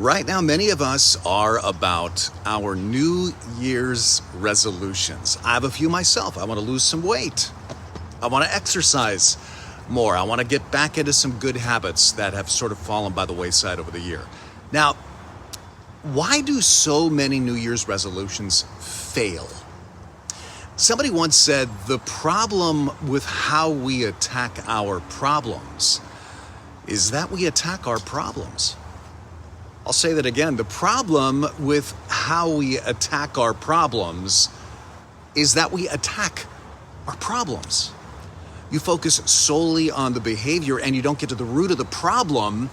Right now, many of us are about our New Year's resolutions. I have a few myself. I want to lose some weight. I want to exercise more. I want to get back into some good habits that have sort of fallen by the wayside over the year. Now, why do so many New Year's resolutions fail? Somebody once said the problem with how we attack our problems is that we attack our problems. I'll say that again. The problem with how we attack our problems is that we attack our problems. You focus solely on the behavior and you don't get to the root of the problem,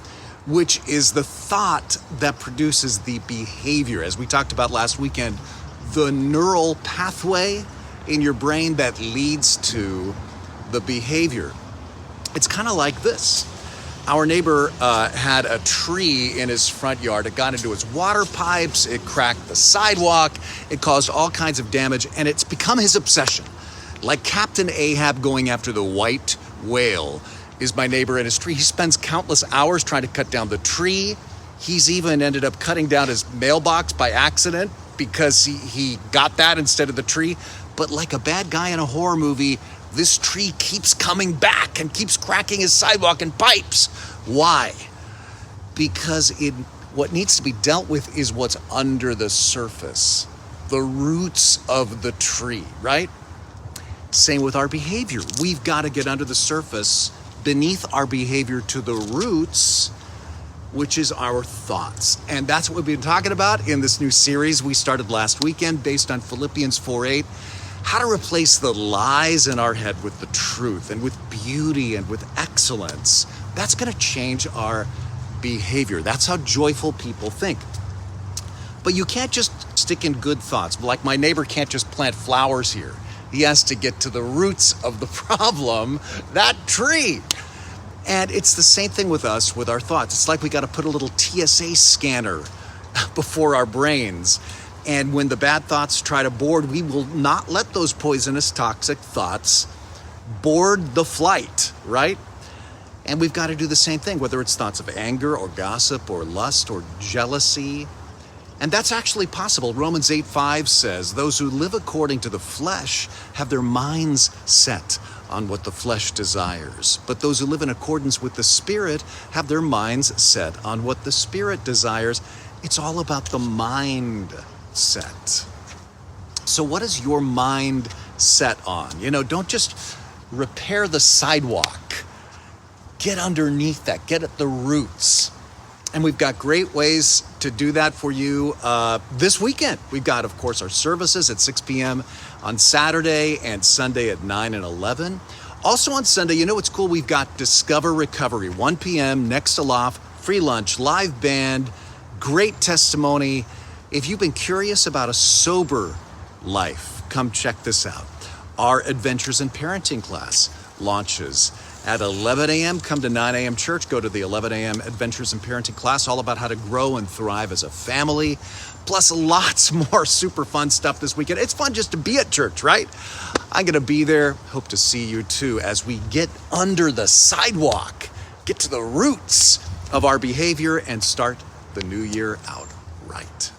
which is the thought that produces the behavior. As we talked about last weekend, the neural pathway in your brain that leads to the behavior. It's kind of like this. Our neighbor had a tree in his front yard. It got into his water pipes, it cracked the sidewalk, it caused all kinds of damage, and it's become his obsession. Like Captain Ahab going after the white whale is my neighbor and his tree. He spends countless hours trying to cut down the tree. He's even ended up cutting down his mailbox by accident because he got that instead of the tree. But like a bad guy in a horror movie, this tree keeps coming back and keeps cracking his sidewalk and pipes. Why? Because what needs to be dealt with is what's under the surface, the roots of the tree, right? Same with our behavior. We've got to get under the surface, beneath our behavior to the roots, which is our thoughts. And that's what we've been talking about in this new series we started last weekend based on Philippians 4:8. How to replace the lies in our head with the truth and with beauty and with excellence. That's going to change our behavior. That's how joyful people think. But you can't just stick in good thoughts. Like my neighbor can't just plant flowers here. He has to get to the roots of the problem, that tree. And it's the same thing with us, with our thoughts. It's like we got to put a little TSA scanner before our brains. And when the bad thoughts try to board, we will not let those poisonous, toxic thoughts board the flight, right? And we've got to do the same thing, whether it's thoughts of anger or gossip or lust or jealousy. And that's actually possible. Romans 8:5 says, those who live according to the flesh have their minds set on what the flesh desires. But those who live in accordance with the Spirit have their minds set on what the Spirit desires. It's all about the mind set. So what is your mind set on? Don't just repair the sidewalk. Get underneath that. Get at the roots. And we've got great ways to do that for you this weekend. We've got, of course, our services at 6 p.m. on Saturday and Sunday at 9 and 11. Also on Sunday, what's cool? We've got Discover Recovery, 1 p.m. next to Loft, free lunch, live band, great testimony. If you've been curious about a sober life, come check this out. Our Adventures in Parenting class launches at 11 a.m. Come to 9 a.m. church. Go to the 11 a.m. Adventures in Parenting class, all about how to grow and thrive as a family. Plus lots more super fun stuff this weekend. It's fun just to be at church, right? I'm going to be there. Hope to see you too as we get under the sidewalk, get to the roots of our behavior and start the new year out right.